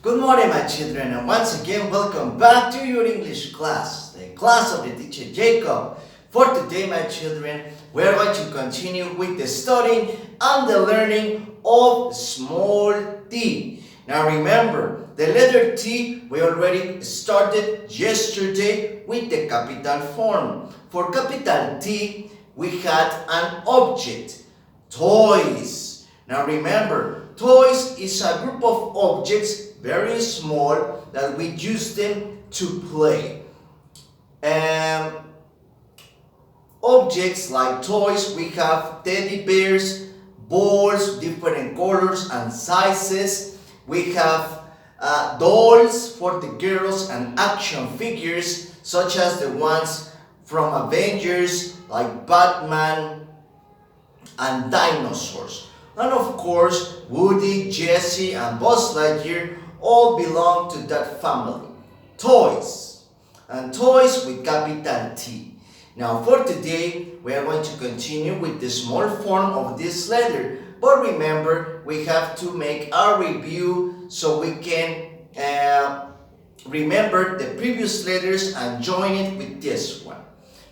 Good morning, my children, and once again, welcome back to your English class, the class of the teacher Jacob. For today, my children, we are going to continue with the studying and the learning of small t. Now remember, the letter T, we already started yesterday with the capital form. For capital T, we had an object, toys. Now remember, toys is a group of objects very small that we use them to play. Objects like toys, we have teddy bears, balls, different colors and sizes. We have dolls for the girls and action figures such as the ones from Avengers like Batman and dinosaurs. And of course, Woody, Jessie, and Buzz Lightyear all belong to that family. Toys. And toys with capital T. Now for today, we are going to continue with the small form of this letter. But remember, we have to make a review so we can remember the previous letters and join it with this one.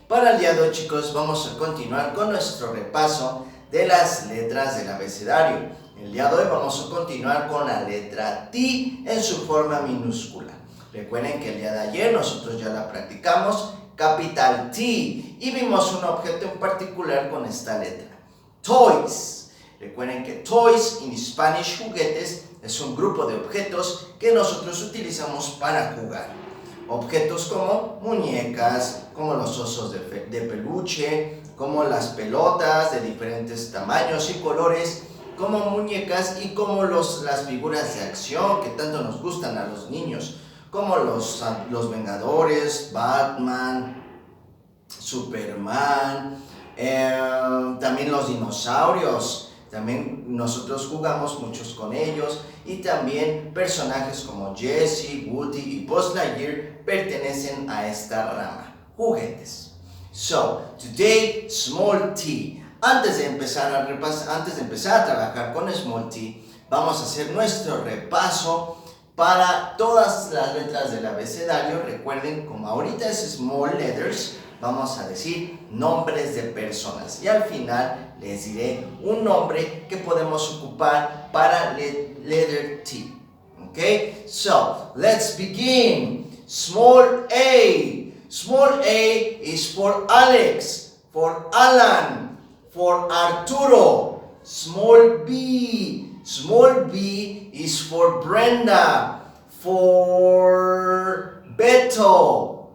Para el día de hoy, chicos, vamos a continuar con nuestro repaso de las letras del abecedario. El día de hoy vamos a continuar con la letra T en su forma minúscula. Recuerden que el día de ayer nosotros ya la practicamos, capital T, y vimos un objeto en particular con esta letra, toys. Recuerden que toys en Spanish, juguetes, es un grupo de objetos que nosotros utilizamos para jugar. Objetos como muñecas, como los osos de peluche, como las pelotas de diferentes tamaños y colores, como muñecas y como las figuras de acción que tanto nos gustan a los niños, como los Vengadores, Batman, Superman, también los dinosaurios. También nosotros jugamos muchos con ellos, y también personajes como Jessie, Woody y Buzz Lightyear pertenecen a esta rama, juguetes. So, today, small t. Antes de empezar a trabajar con small t, vamos a hacer nuestro repaso para todas las letras del abecedario. Recuerden, como ahorita es small letters, vamos a decir nombres de personas. Y al final les diré un nombre que podemos ocupar para letter T. Okay? So, let's begin. Small A. Small A is for Alex, for Alan, for Arturo. Small B. Small B is for Brenda, for Beto.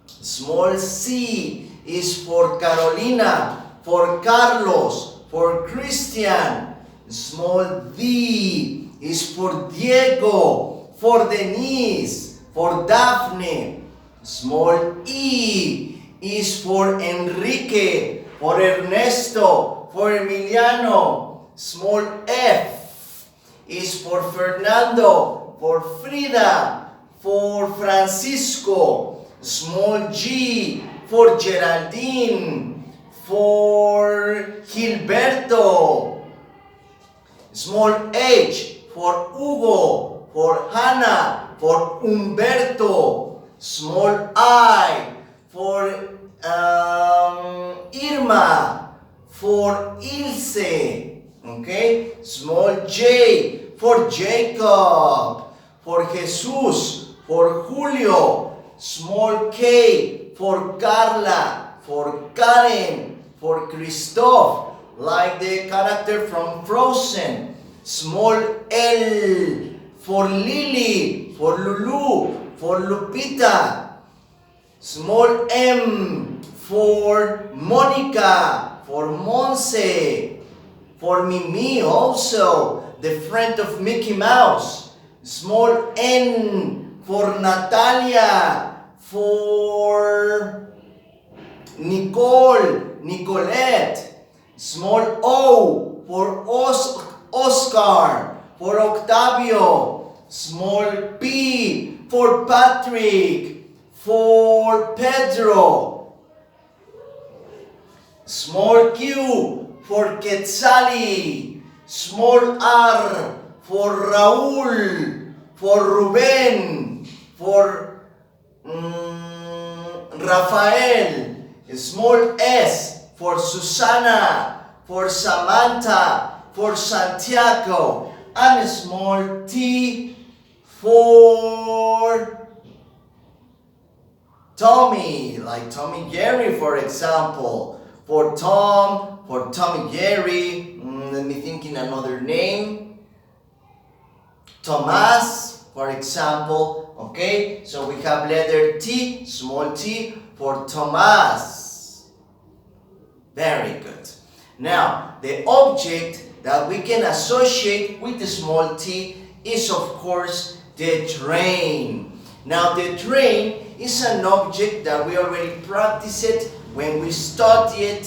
Small C is for Carolina, for Carlos, for Christian. Small D is for Diego, for Denise, for Daphne. Small E is for Enrique, for Ernesto, for Emiliano. Small F is for Fernando, for Frida, for Francisco. Small G for Geraldine, for Gilberto. Small H for Hugo, for Hannah, for Humberto. Small I for Irma, for Ilse. Okay? Small J for Jacob, for Jesus, for Julio. Small K for Carla, for Karen, for Christoph, like the character from Frozen. Small L for Lily, for Lulu, for Lupita. Small M for Monica, for Monse, for Mimi also, the friend of Mickey Mouse. Small N for Natalia, for Nicole, Nicolette. Small O for Oscar, for Octavio. Small P for Patrick, for Pedro. Small Q for Quetzali. Small R for Raúl, for Rubén, for Rafael, small S, for Susana, for Samantha, for Santiago, and small T for Tommy, like Tommy Jerry, for example. For Tom, for Tommy Jerry, let me think in another name. Thomas, for example. Okay, so we have letter T, small t, for Thomas. Very good. Now, the object that we can associate with the small t is, of course, the train. Now, the train is an object that we already practiced when we studied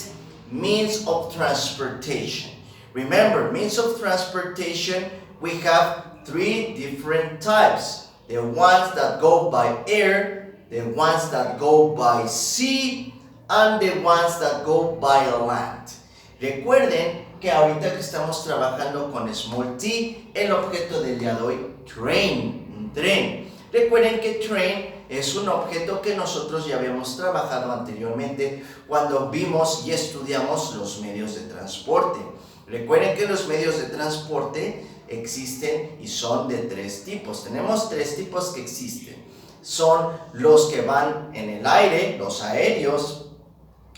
means of transportation. Remember, means of transportation, we have three different types. The ones that go by air, the ones that go by sea, and the ones that go by land. Recuerden que ahorita que estamos trabajando con small t, el objeto del día de hoy, train, un tren. Recuerden que train es un objeto que nosotros ya habíamos trabajado anteriormente cuando vimos y estudiamos los medios de transporte. Recuerden que los medios de transporte existen y son de tres tipos. Tenemos tres tipos que existen. Son los que van en el aire, los aéreos,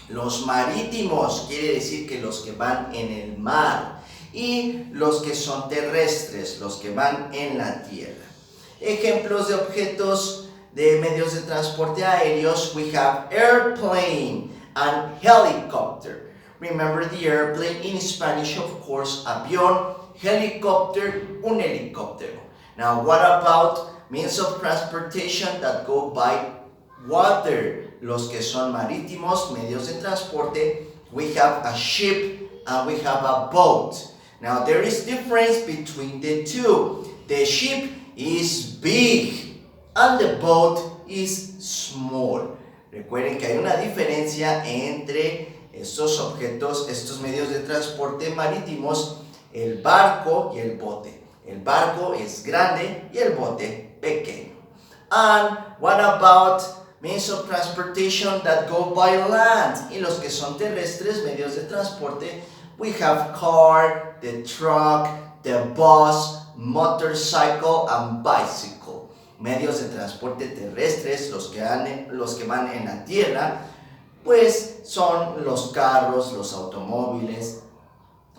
los marítimos, quiere decir que los que van en el mar, y los que son terrestres, los que van en la tierra. Ejemplos de objetos de medios de transporte aéreos, we have airplane and helicopter. Remember the airplane in Spanish, of course, avión, helicopter, un helicóptero. Now, what about means of transportation that go by water? Los que son marítimos, medios de transporte, we have a ship and we have a boat. Now, there is difference between the two. The ship is big and the boat is small. Recuerden que hay una diferencia entre estos objetos, estos medios de transporte marítimos, el barco y el bote. El barco es grande y el bote pequeño. And what about means of transportation that go by land? Y los que son terrestres, medios de transporte, we have car, the truck, the bus, motorcycle and bicycle. Medios de transporte terrestres, los que van en la tierra, pues son los carros, los automóviles,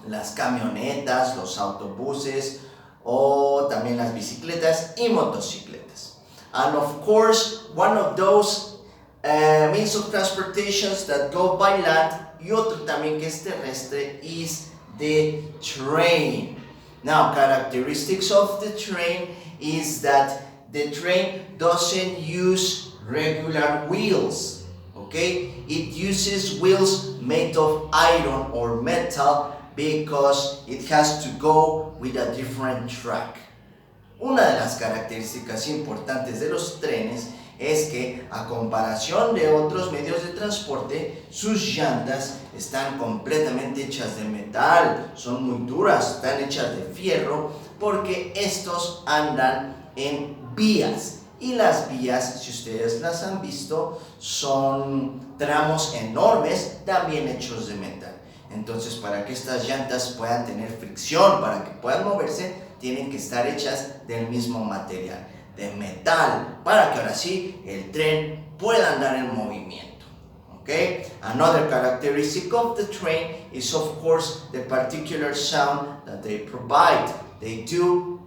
las camionetas, los autobuses o también las bicicletas y motocicletas. And of course, one of those means of transportations that go by land y otro también que es terrestre is the train. Now, characteristics of the train is that the train doesn't use regular wheels, okay? It uses wheels made of iron or metal because it has to go with a different track. Una de las características importantes de los trenes es que, a comparación de otros medios de transporte, sus llantas están completamente hechas de metal, son muy duras, están hechas de fierro, porque estos andan en vías. Y las vías, si ustedes las han visto, son tramos enormes, también hechos de metal. Entonces, para que estas llantas puedan tener fricción, para que puedan moverse, tienen que estar hechas del mismo material, de metal, para que ahora sí el tren pueda andar en movimiento. Okay? Another characteristic of the train is, of course, the particular sound that they provide. They do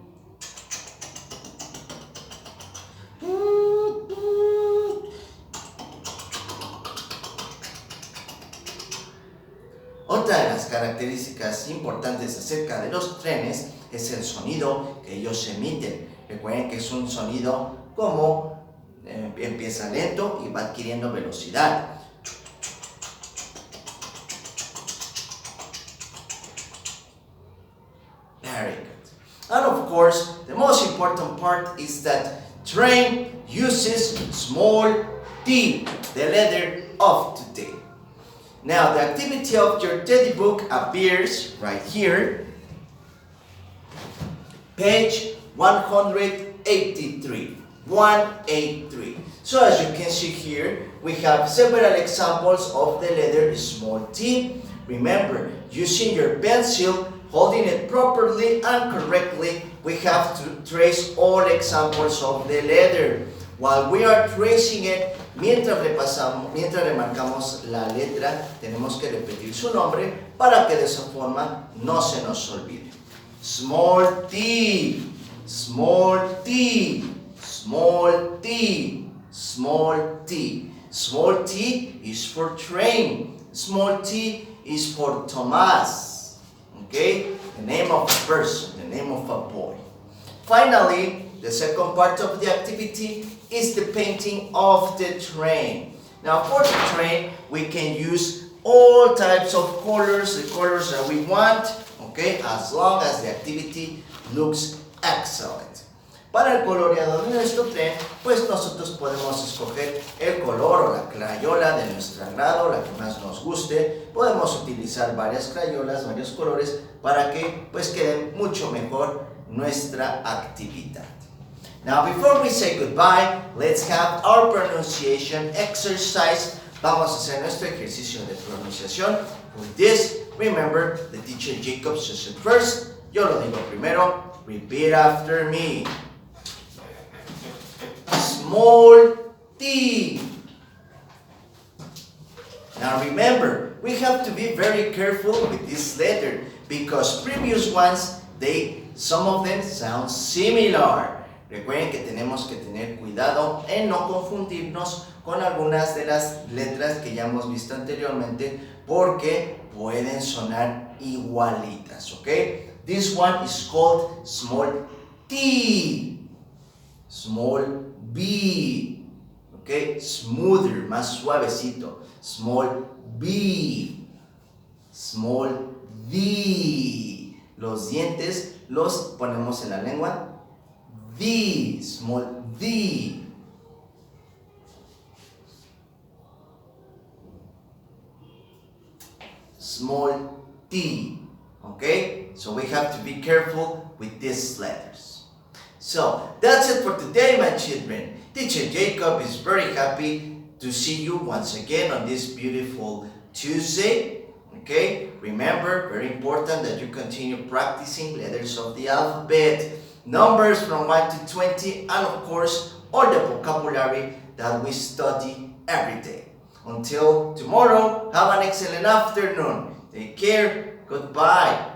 Otra de las características importantes acerca de los trenes es el sonido que ellos emiten. Recuerden que es un sonido como empieza lento y va adquiriendo velocidad. Very good. And of course, the most important part is that train uses small t, the letter of today. Now, the activity of your teddy book appears right here, page 180. 183. 183. So as you can see here, we have several examples of the letter small t. Remember, using your pencil, holding it properly and correctly, we have to trace all examples of the letter. While we are tracing it, mientras remarcamos la letra, tenemos que repetir su nombre para que de esa forma no se nos olvide. Small t, small t, small t, small t. Small t is for train. Small t is for Thomas. Okay? The name of a person, the name of a boy. Finally, the second part of the activity is the painting of the train. Now for the train, we can use all types of colors, the colors that we want, okay, as long as the activity looks excellent. Para el coloreado de nuestro tren, pues nosotros podemos escoger el color o la crayola de nuestro agrado, la que más nos guste. Podemos utilizar varias crayolas, varios colores, para que pues quede mucho mejor nuestra actividad. Now before we say goodbye, let's have our pronunciation exercise. Vamos a hacer nuestro ejercicio de pronunciación. For this, remember, the teacher Jacob says it first. Yo lo digo primero. Repeat after me. Small t. Now remember, we have to be very careful with this letter because previous ones, some of them sound similar. Recuerden que tenemos que tener cuidado en no confundirnos con algunas de las letras que ya hemos visto anteriormente porque pueden sonar igualitas, ¿ok? This one is called small t, small b, ¿ok? Smoother, más suavecito, small b, small d. Los dientes los ponemos en la lengua. D, small d. Small t. Okay? So we have to be careful with these letters. So that's it for today, my children. Teacher Jacob is very happy to see you once again on this beautiful Tuesday. Okay? Remember, very important that you continue practicing letters of the alphabet. Numbers from 1 to 20, and of course, all the vocabulary that we study every day. Until tomorrow, have an excellent afternoon. Take care. Goodbye.